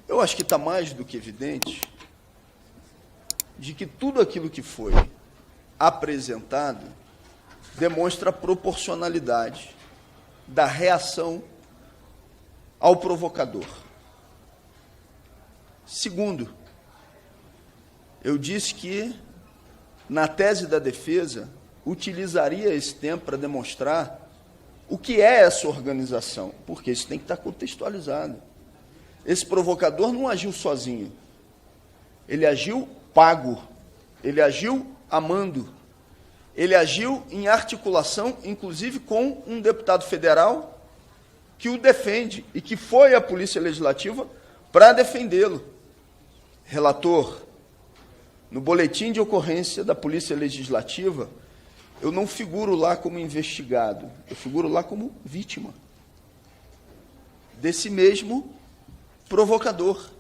Eu acho que está mais do que evidente de que tudo aquilo que foi apresentado demonstra a proporcionalidade da reação ao provocador. Segundo, eu disse que, na tese da defesa, utilizaria esse tempo para demonstrar o que é essa organização, porque isso tem que estar contextualizado. Esse provocador não agiu sozinho, ele agiu pago, ele agiu amando, ele agiu em articulação, inclusive, com um deputado federal que o defende e que foi à Polícia Legislativa para defendê-lo. Relator, no boletim de ocorrência da Polícia Legislativa, eu não figuro lá como investigado, eu figuro lá como vítima desse mesmo provocador.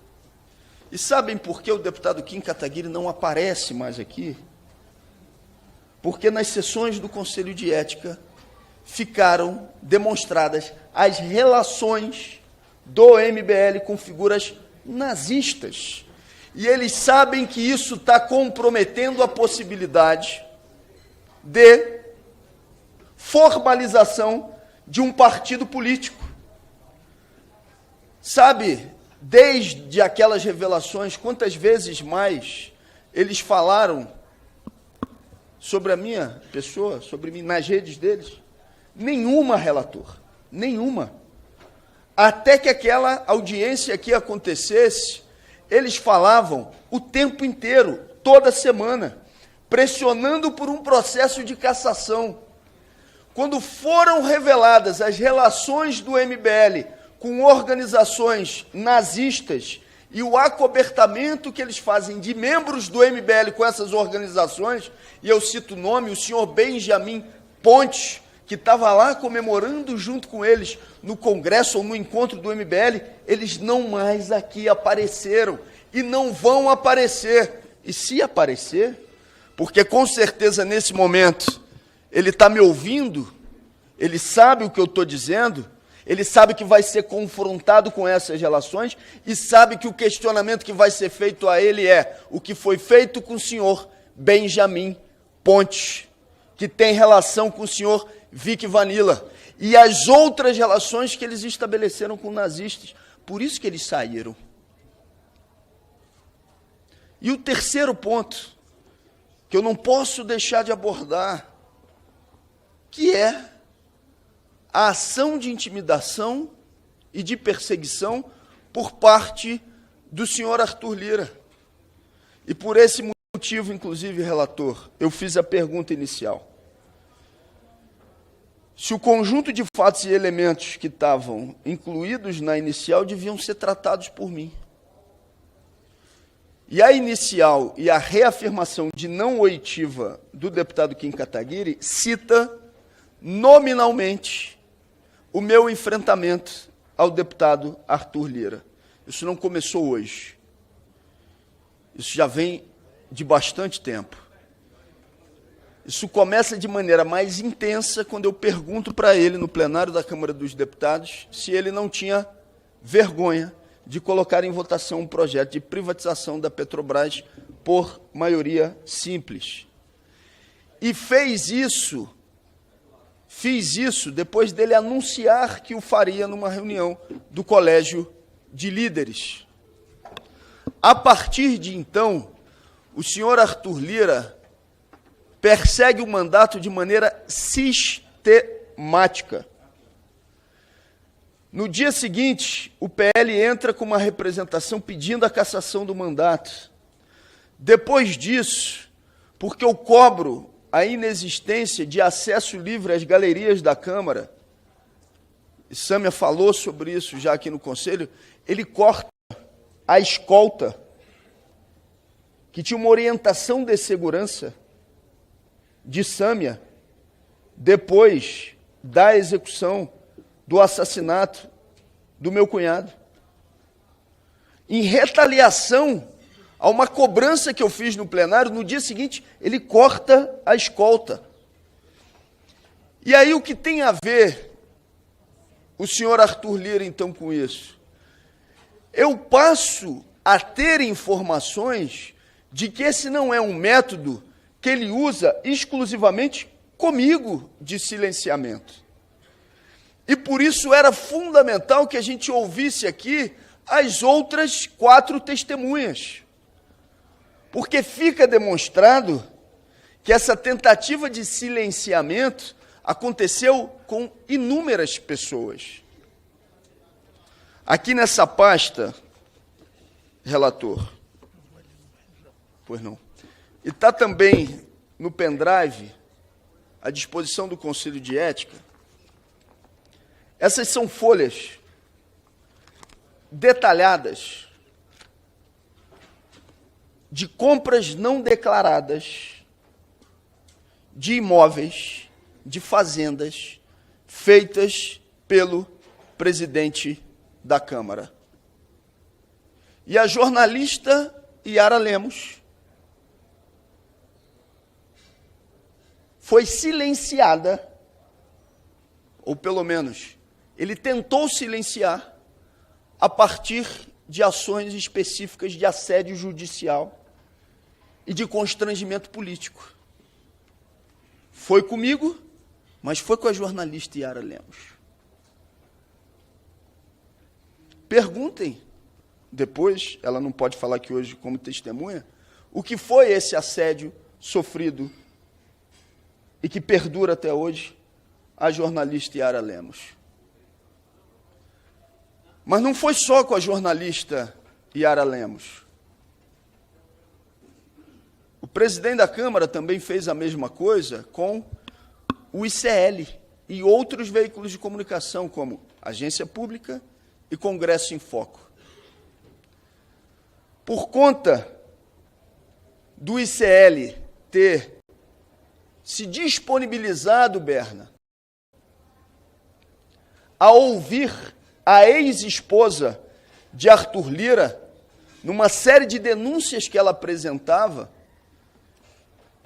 E sabem por que o deputado Kim Kataguiri não aparece mais aqui? Porque nas sessões do Conselho de Ética ficaram demonstradas as relações do MBL com figuras nazistas. E eles sabem que isso está comprometendo a possibilidade de formalização de um partido político. Sabe, desde aquelas revelações, quantas vezes mais eles falaram sobre a minha pessoa, sobre mim, nas redes deles? Nenhuma, relator, nenhuma. Até que aquela audiência aqui acontecesse, eles falavam o tempo inteiro, toda semana, pressionando por um processo de cassação. Quando foram reveladas as relações do MBL com organizações nazistas e o acobertamento que eles fazem de membros do MBL com essas organizações, e eu cito o nome, o senhor Benjamin Pontes, que estava lá comemorando junto com eles no congresso ou no encontro do MBL, eles não mais aqui apareceram e não vão aparecer. E se aparecer, porque com certeza nesse momento ele está me ouvindo, ele sabe o que eu estou dizendo, ele sabe que vai ser confrontado com essas relações e sabe que o questionamento que vai ser feito a ele é o que foi feito com o senhor Benjamin Pontes, que tem relação com o senhor Vic Vanilla, e as outras relações que eles estabeleceram com nazistas. Por isso que eles saíram. E o terceiro ponto, que eu não posso deixar de abordar, que é a ação de intimidação e de perseguição por parte do senhor Arthur Lira. E por esse motivo, inclusive, relator, eu fiz a pergunta inicial. Se o conjunto de fatos e elementos que estavam incluídos na inicial deviam ser tratados por mim. E a inicial e a reafirmação de não oitiva do deputado Kim Kataguiri cita nominalmente o meu enfrentamento ao deputado Arthur Lira. Isso não começou hoje. Isso já vem de bastante tempo. Isso começa de maneira mais intensa quando eu pergunto para ele, no plenário da Câmara dos Deputados, se ele não tinha vergonha de colocar em votação um projeto de privatização da Petrobras por maioria simples. E fiz isso depois dele anunciar que o faria numa reunião do Colégio de Líderes. A partir de então, o senhor Arthur Lira persegue o mandato de maneira sistemática. No dia seguinte, o PL entra com uma representação pedindo a cassação do mandato. Depois disso, porque eu cobro a inexistência de acesso livre às galerias da Câmara, e Sâmia falou sobre isso já aqui no Conselho, ele corta a escolta, que tinha uma orientação de segurança de Sâmia, depois da execução do assassinato do meu cunhado. Em retaliação a uma cobrança que eu fiz no plenário, no dia seguinte, ele corta a escolta. E aí o que tem a ver o senhor Arthur Lira, então, com isso? eu passo a ter informações de que esse não é um método que ele usa exclusivamente comigo de silenciamento. E por isso era fundamental que a gente ouvisse aqui as outras 4 testemunhas. Porque fica demonstrado que essa tentativa de silenciamento aconteceu com inúmeras pessoas. Aqui nessa pasta, relator, pois não, e está também no pendrive, à disposição do Conselho de Ética, essas são folhas detalhadas de compras não declaradas de imóveis, de fazendas, feitas pelo presidente da Câmara. E a jornalista Yara Lemos foi silenciada, ou pelo menos ele tentou silenciar, a partir de ações específicas de assédio judicial e de constrangimento político. Foi comigo, mas foi com a jornalista Yara Lemos. Perguntem, depois, ela não pode falar aqui hoje como testemunha, o que foi esse assédio sofrido e que perdura até hoje a jornalista Yara Lemos. Mas não foi só com a jornalista Yara Lemos. O presidente da Câmara também fez a mesma coisa com o ICL e outros veículos de comunicação, como Agência Pública e Congresso em Foco. Por conta do ICL ter se disponibilizado, Berna, a ouvir a ex-esposa de Arthur Lira, numa série de denúncias que ela apresentava,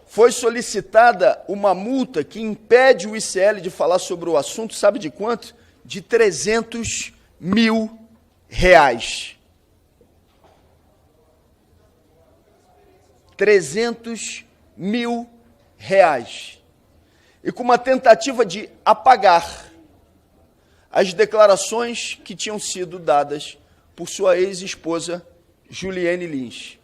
foi solicitada uma multa que impede o ICL de falar sobre o assunto, sabe de quanto? De R$300 mil. R$300 mil. E com uma tentativa de apagar as declarações que tinham sido dadas por sua ex-esposa, Juliane Lins.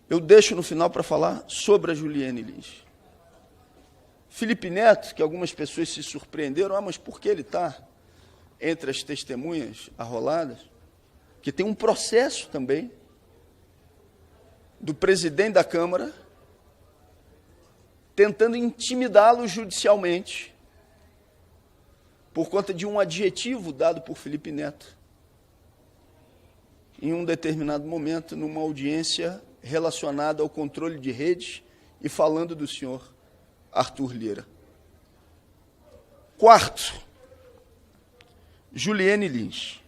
Eu deixo no final para falar sobre a Juliane Lins. Felipe Neto, que algumas pessoas se surpreenderam, mas por que ele está entre as testemunhas arroladas? Que tem um processo também do presidente da Câmara tentando intimidá-lo judicialmente por conta de um adjetivo dado por Felipe Neto em um determinado momento, numa audiência relacionada ao controle de redes e falando do senhor Arthur Lira. Quarto, Juliane Lins.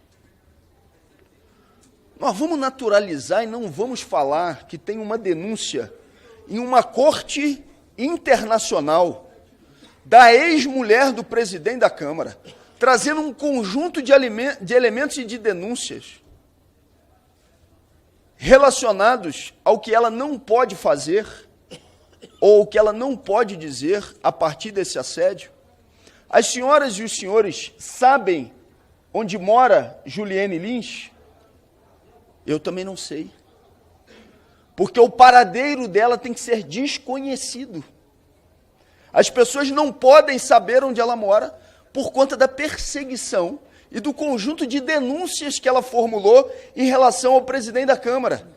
Nós vamos naturalizar e não vamos falar que tem uma denúncia em uma corte internacional da ex-mulher do presidente da Câmara, trazendo um conjunto de elementos e de denúncias relacionados ao que ela não pode fazer ou o que ela não pode dizer a partir desse assédio. As senhoras e os senhores sabem onde mora Juliane Lins? Eu também não sei. Porque o paradeiro dela tem que ser desconhecido. As pessoas não podem saber onde ela mora por conta da perseguição e do conjunto de denúncias que ela formulou em relação ao presidente da Câmara.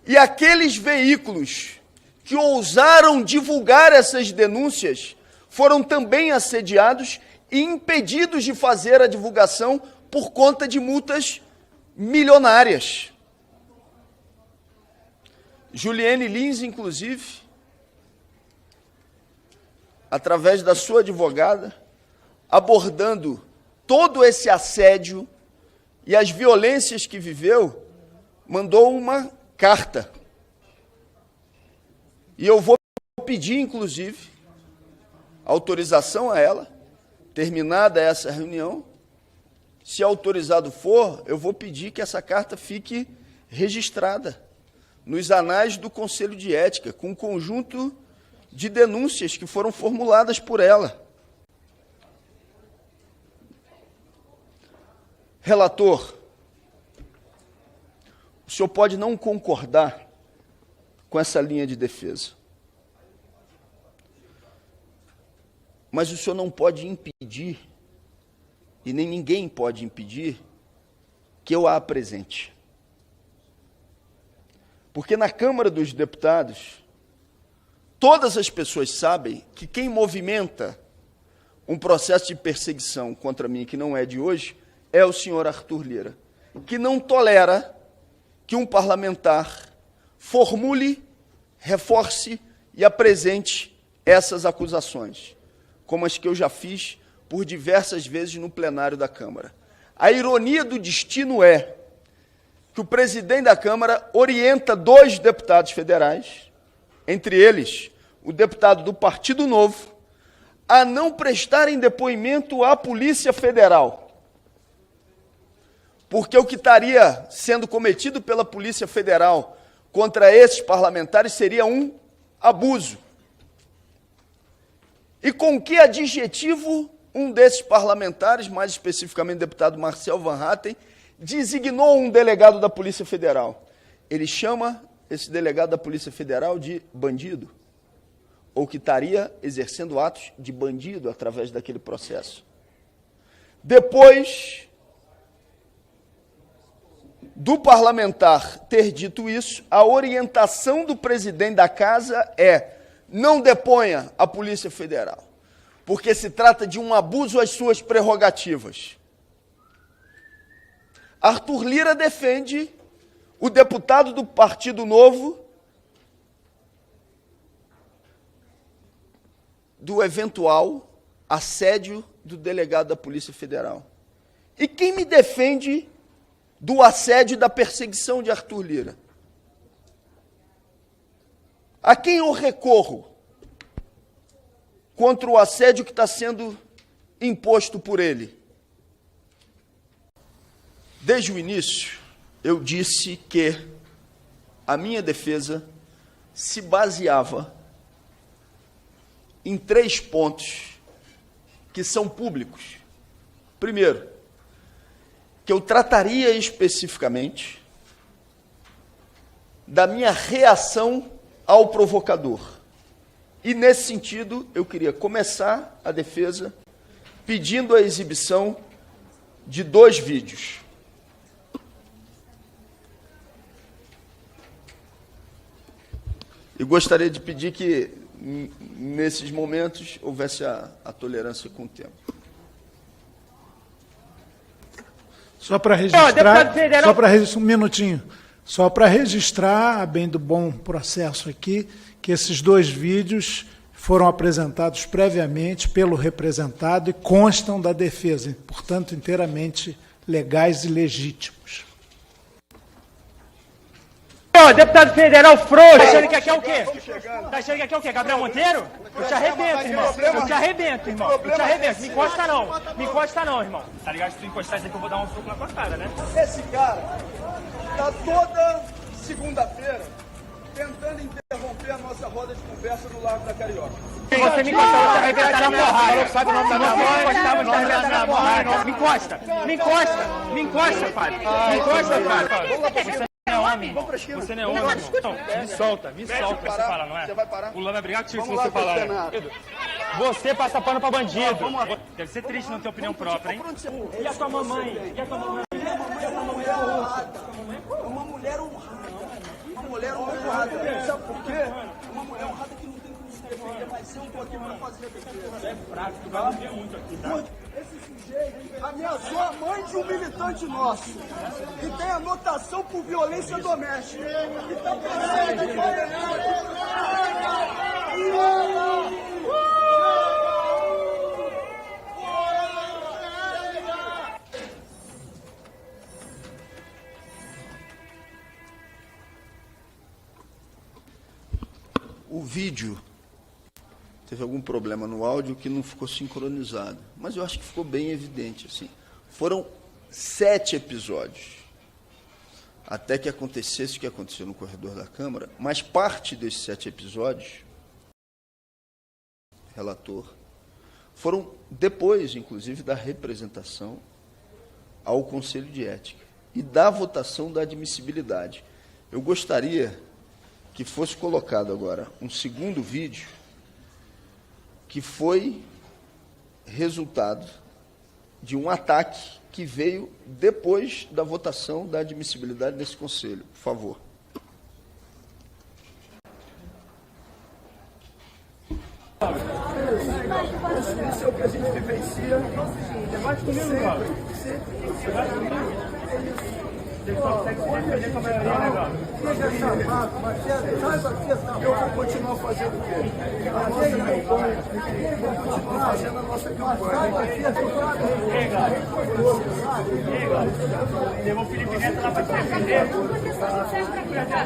E aqueles veículos que ousaram divulgar essas denúncias foram também assediados e impedidos de fazer a divulgação por conta de multas milionárias. Juliane Lins, inclusive, através da sua advogada, abordando todo esse assédio e as violências que viveu, mandou uma carta. E eu vou pedir, inclusive, autorização a ela terminada essa reunião, se autorizado for, eu vou pedir que essa carta fique registrada nos anais do Conselho de Ética, com um conjunto de denúncias que foram formuladas por ela. Relator, o senhor pode não concordar com essa linha de defesa, mas o senhor não pode impedir, e nem ninguém pode impedir, que eu a apresente. Porque na Câmara dos Deputados, todas as pessoas sabem que quem movimenta um processo de perseguição contra mim, que não é de hoje, é o senhor Arthur Lira, que não tolera que um parlamentar formule, reforce e apresente essas acusações, como as que eu já fiz por diversas vezes no plenário da Câmara. A ironia do destino é que o presidente da Câmara orienta 2 deputados federais, entre eles o deputado do Partido Novo, a não prestarem depoimento à Polícia Federal, porque o que estaria sendo cometido pela Polícia Federal contra esses parlamentares seria um abuso. E com que adjetivo um desses parlamentares, mais especificamente o deputado Marcel Van Hatten, designou um delegado da Polícia Federal? Ele chama esse delegado da Polícia Federal de bandido, ou que estaria exercendo atos de bandido através daquele processo. Depois do parlamentar ter dito isso, a orientação do presidente da Casa é: não deponha a Polícia Federal, porque se trata de um abuso às suas prerrogativas. Arthur Lira defende o deputado do Partido Novo do eventual assédio do delegado da Polícia Federal. E quem me defende do assédio e da perseguição de Arthur Lira? A quem eu recorro contra o assédio que está sendo imposto por ele? Desde o início, eu disse que a minha defesa se baseava em 3 pontos que são públicos. Primeiro, que eu trataria especificamente da minha reação ao provocador. E, nesse sentido, eu queria começar a defesa pedindo a exibição de 2 vídeos. E gostaria de pedir que, nesses momentos, houvesse a tolerância com o tempo. Só para registrar, um minutinho, só para registrar, a bem do bom processo aqui, que esses 2 vídeos foram apresentados previamente pelo representado e constam da defesa, portanto, inteiramente legais e legítimos. Ô, deputado federal frouxo! Tá achando que aqui é o quê? Tá achando que aqui é o quê? Gabriel Monteiro? Eu te arrebento, irmão. Eu te arrebento, irmão. Eu te arrebento. Me encosta não. Me encosta não, irmão. Tá ligado? Se tu encostar isso aqui, eu vou dar um soco na tua cara, né? Esse cara está toda segunda-feira tentando interromper a nossa roda de conversa no Largo da Carioca. Se você me encostar, eu vou te arrebentar na porrada. Não sabe o nome da minha mãe? Se você me encostar, eu vou te arrebentar na porrada. Me encosta. Me encosta. Me encosta, pai. Me encosta, pai. Você não é homem. Você não é homem. Me solta, você fala, não é? Você vai parar? O Lula vai brigar contigo se você falar. Você passa pano pra bandido. Deve ser triste não ter opinião própria, hein? E a tua mamãe? E a tua mamãe? Uma mulher honrada. Uma mulher honrada. Sabe por quê? Uma mulher honrada que não tem como se defender, mas eu tô aqui pra fazer a defesa. É prático, tu vai morrer muito aqui, tá? Esse sujeito ameaçou a mãe de um militante nosso, que tem anotação por violência doméstica, que está passando de O vídeo, teve algum problema no áudio que não ficou sincronizado. Mas eu acho que ficou bem evidente. Assim. Foram 7 episódios até que acontecesse o que aconteceu no corredor da Câmara, mas parte desses 7 episódios, relator, foram depois, inclusive, da representação ao Conselho de Ética e da votação da admissibilidade. Eu gostaria que fosse colocado agora um segundo vídeo que foi resultado de um ataque que veio depois da votação da admissibilidade desse Conselho. Por favor. Isso é o que a gente vivencia. Debate comigo, Eu vou continuar fazendo o quê? A nossa campanha. Vou continuar fazendo a nossa campanha. Levou o Felipe Neto lá para te defender. Tem que levar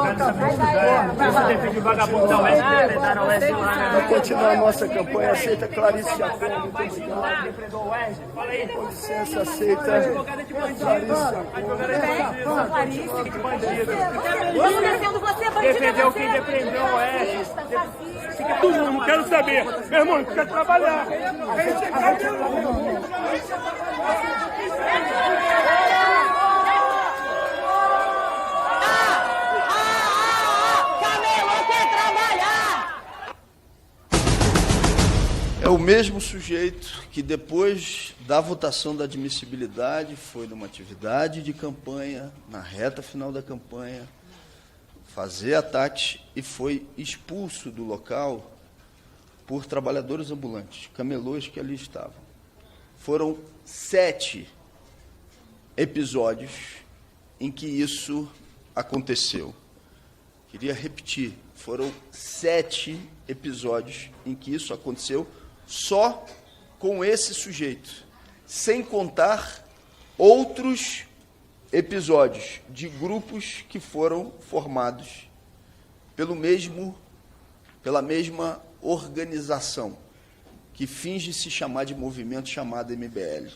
a Você defende o vagabundo da Oeste, da Oeste lá. Vou continuar a nossa campanha. Aceita Clarice Jacó. Muito obrigado. Defendeu o Oeste? Fala aí. Com licença, aceita Clarice Jacó. Clarice, bandido. Você, Defendeu quem defendeu o Oeste. Não quero saber. Meu irmão, eu quero trabalhar. Camelo quer trabalhar! É o mesmo sujeito que, depois da votação da admissibilidade, foi numa atividade de campanha, na reta final da campanha, fazer ataques e foi expulso do local por trabalhadores ambulantes, camelôs que ali estavam. Foram 7 episódios em que isso aconteceu. Queria repetir, foram 7 episódios em que isso aconteceu só com esse sujeito, sem contar outros episódios de grupos que foram formados pela mesma organização, que finge se chamar de movimento chamado MBL.